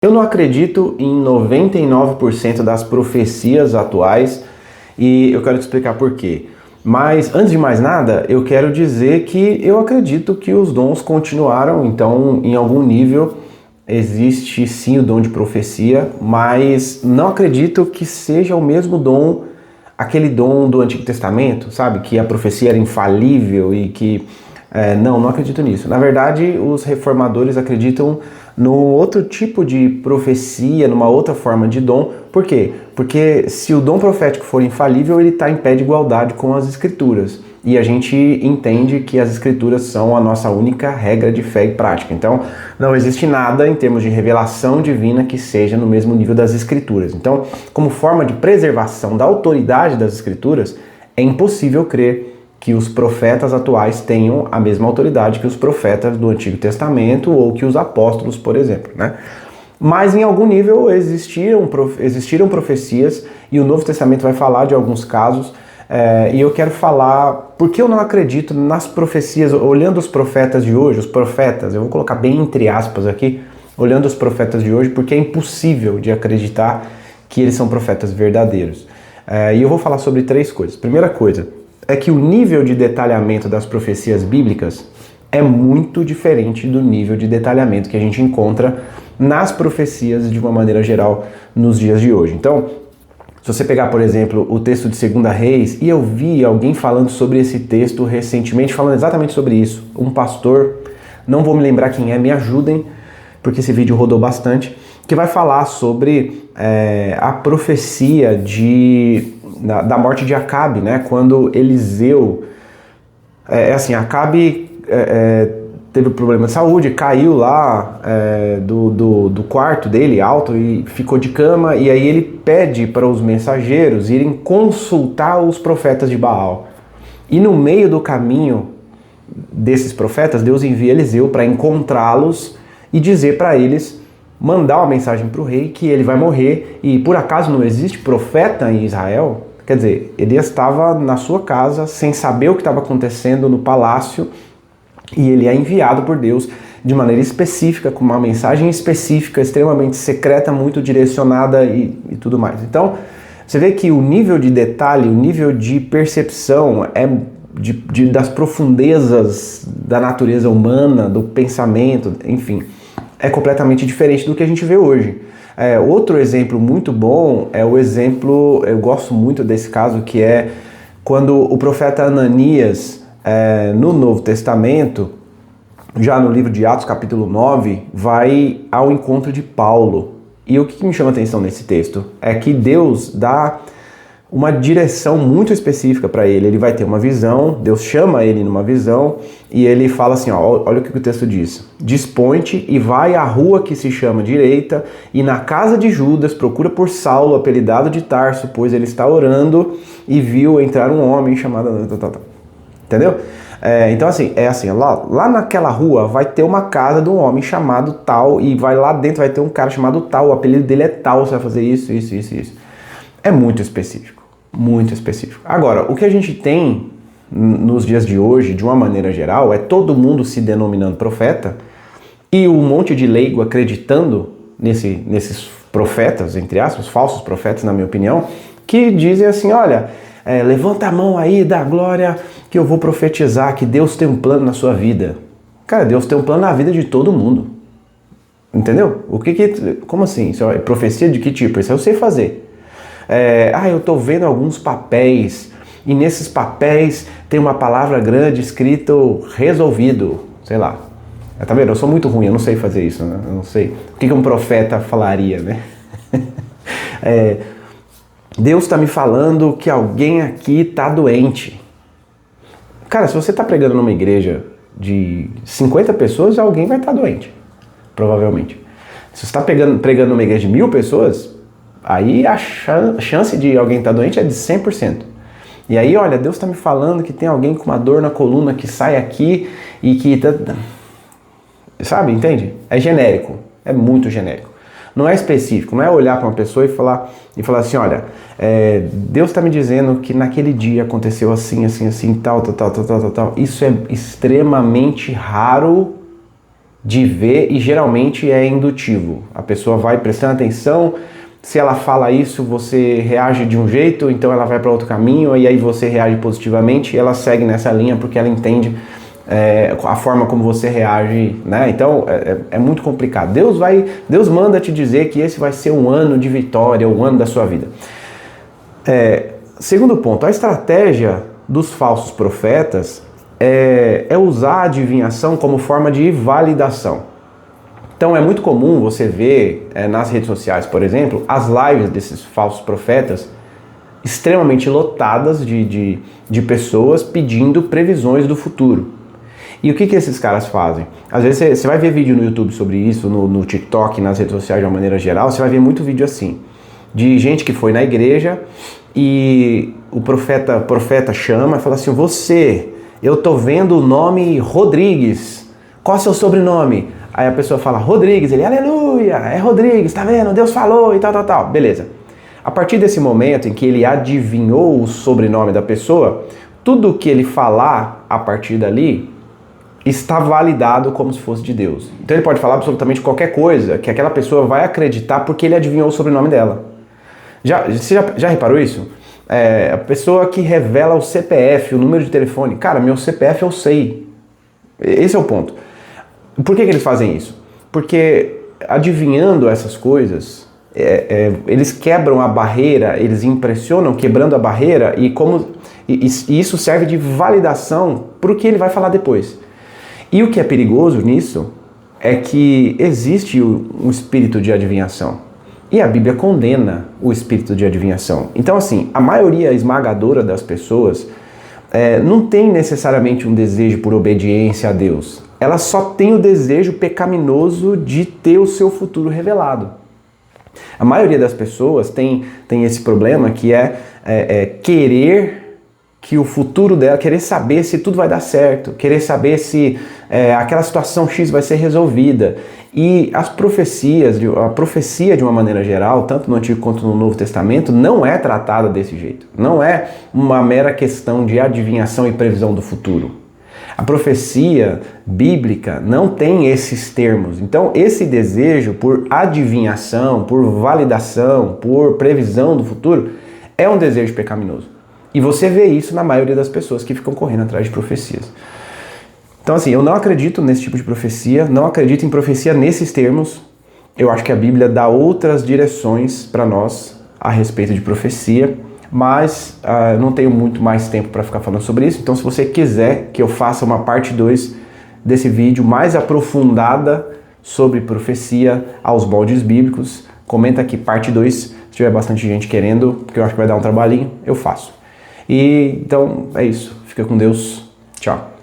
Eu não acredito em 99% das profecias atuais e eu quero te explicar por quê. Mas antes de mais nada, eu quero dizer que eu acredito que os dons continuaram, então em algum nível existe sim o dom de profecia, mas não acredito que seja o mesmo dom, aquele dom do Antigo Testamento, sabe? Que a profecia era infalível e que... não acredito nisso. Na verdade, os reformadores acreditam no outro tipo de profecia, numa outra forma de dom. Por quê? Porque se o dom profético for infalível, ele está em pé de igualdade com as Escrituras. E a gente entende que as Escrituras são a nossa única regra de fé e prática. Então, não existe nada em termos de revelação divina que seja no mesmo nível das Escrituras. Então, como forma de preservação da autoridade das Escrituras, é impossível crer que os profetas atuais tenham a mesma autoridade que os profetas do Antigo Testamento ou que os apóstolos, por exemplo, né? Mas em algum nível existiram profecias e o Novo Testamento vai falar de alguns casos, e eu quero falar porque eu não acredito nas profecias, olhando os profetas de hoje, eu vou colocar bem entre aspas aqui, olhando os profetas de hoje, porque é impossível de acreditar que eles são profetas verdadeiros. E eu vou falar sobre três coisas. Primeira coisa é que o nível de detalhamento das profecias bíblicas é muito diferente do nível de detalhamento que a gente encontra nas profecias de uma maneira geral nos dias de hoje. Então, se você pegar, por exemplo, o texto de 2 Reis, e eu vi alguém falando sobre esse texto recentemente, falando exatamente sobre isso, um pastor, não vou me lembrar quem é, me ajudem, porque esse vídeo rodou bastante, que vai falar sobre a profecia da morte de Acabe, né? Quando Eliseu, Acabe teve um problema de saúde, caiu lá do quarto dele alto e ficou de cama, e aí ele pede para os mensageiros irem consultar os profetas de Baal. E no meio do caminho desses profetas, Deus envia Eliseu para encontrá-los e dizer para eles, mandar uma mensagem para o rei que ele vai morrer, e por acaso não existe profeta em Israel? Quer dizer, Elias estava na sua casa sem saber o que estava acontecendo no palácio e ele é enviado por Deus de maneira específica, com uma mensagem específica, extremamente secreta, muito direcionada e tudo mais. Então, você vê que o nível de detalhe, o nível de percepção das profundezas da natureza humana, do pensamento, enfim, é completamente diferente do que a gente vê hoje. Outro exemplo muito bom é o exemplo, eu gosto muito desse caso, que é quando o profeta Ananias, no Novo Testamento, já no livro de Atos, capítulo 9, vai ao encontro de Paulo. E o que me chama a atenção nesse texto é que Deus dá uma direção muito específica para ele. Ele vai ter uma visão, Deus chama ele numa visão e ele fala assim, olha o que o texto diz: dispõe-te e vai à rua que se chama Direita e na casa de Judas procura por Saulo, apelidado de Tarso, pois ele está orando e viu entrar um homem chamado... Entendeu? Então lá naquela rua vai ter uma casa de um homem chamado tal e lá dentro vai ter um cara chamado tal, o apelido dele é tal, você vai fazer isso. É muito específico. Muito específico. Agora, o que a gente tem nos dias de hoje, de uma maneira geral, é todo mundo se denominando profeta e um monte de leigo acreditando nesses profetas, entre aspas, falsos profetas, na minha opinião, que dizem assim, olha, levanta a mão aí, dá glória, que eu vou profetizar que Deus tem um plano na sua vida. Cara, Deus tem um plano na vida de todo mundo. Entendeu? Como assim? Isso é profecia de que tipo? Isso eu sei fazer. Eu tô vendo alguns papéis e nesses papéis tem uma palavra grande escrito resolvido, sei lá. Tá vendo? Eu sou muito ruim, eu não sei fazer isso, né? Eu não sei. O que um profeta falaria, né? Deus tá me falando que alguém aqui tá doente. Cara, se você tá pregando numa igreja de 50 pessoas, alguém vai estar doente, provavelmente. Se você tá pregando numa igreja de 1000 pessoas, aí a chance de alguém estar doente é de 100%. E aí, olha, Deus está me falando que tem alguém com uma dor na coluna que sai aqui e que... Sabe, entende? É genérico, é muito genérico. Não é específico, não é olhar para uma pessoa e falar assim, olha, Deus está me dizendo que naquele dia aconteceu assim, tal. Isso é extremamente raro de ver e geralmente é indutivo. A pessoa vai prestando atenção, se ela fala isso, você reage de um jeito, então ela vai para outro caminho e aí você reage positivamente e ela segue nessa linha porque ela entende a forma como você reage, né? Então é muito complicado. Deus manda te dizer que esse vai ser um ano de vitória, o ano da sua vida. Segundo ponto, a estratégia dos falsos profetas é usar a adivinhação como forma de validação. Então é muito comum você ver nas redes sociais, por exemplo, as lives desses falsos profetas extremamente lotadas de pessoas pedindo previsões do futuro. E o que esses caras fazem? Às vezes você vai ver vídeo no YouTube sobre isso, no TikTok, nas redes sociais de uma maneira geral, você vai ver muito vídeo assim, de gente que foi na igreja e o profeta chama e fala assim, eu tô vendo o nome Rodrigues, qual é o seu sobrenome? Aí a pessoa fala Rodrigues, ele, aleluia, é Rodrigues, tá vendo? Deus falou e tal, beleza. A partir desse momento em que ele adivinhou o sobrenome da pessoa, tudo que ele falar a partir dali está validado como se fosse de Deus. Então ele pode falar absolutamente qualquer coisa que aquela pessoa vai acreditar porque ele adivinhou o sobrenome dela. Você já reparou isso? A pessoa que revela o CPF, o número de telefone. Cara, meu CPF eu sei. Esse é o ponto. Por que eles fazem isso? Porque adivinhando essas coisas, eles quebram a barreira, eles impressionam quebrando a barreira e isso serve de validação para o que ele vai falar depois. E o que é perigoso nisso é que existe um espírito de adivinhação. E a Bíblia condena o espírito de adivinhação. Então, assim, a maioria esmagadora das pessoas não tem necessariamente um desejo por obediência a Deus. Ela só tem o desejo pecaminoso de ter o seu futuro revelado. A maioria das pessoas tem esse problema que é querer que o futuro dela, querer saber se tudo vai dar certo, querer saber se aquela situação X vai ser resolvida. E a profecia de uma maneira geral, tanto no Antigo quanto no Novo Testamento, não é tratada desse jeito. Não é uma mera questão de adivinhação e previsão do futuro. A profecia bíblica não tem esses termos. Então, esse desejo por adivinhação, por validação, por previsão do futuro, é um desejo pecaminoso. E você vê isso na maioria das pessoas que ficam correndo atrás de profecias. Então, assim, eu não acredito nesse tipo de profecia, não acredito em profecia nesses termos. Eu acho que a Bíblia dá outras direções para nós a respeito de profecia, mas não tenho muito mais tempo para ficar falando sobre isso. Então, se você quiser que eu faça uma parte 2 desse vídeo mais aprofundada sobre profecia aos moldes bíblicos, comenta aqui parte 2, se tiver bastante gente querendo, porque eu acho que vai dar um trabalhinho, eu faço. E então é isso. Fica com Deus. Tchau.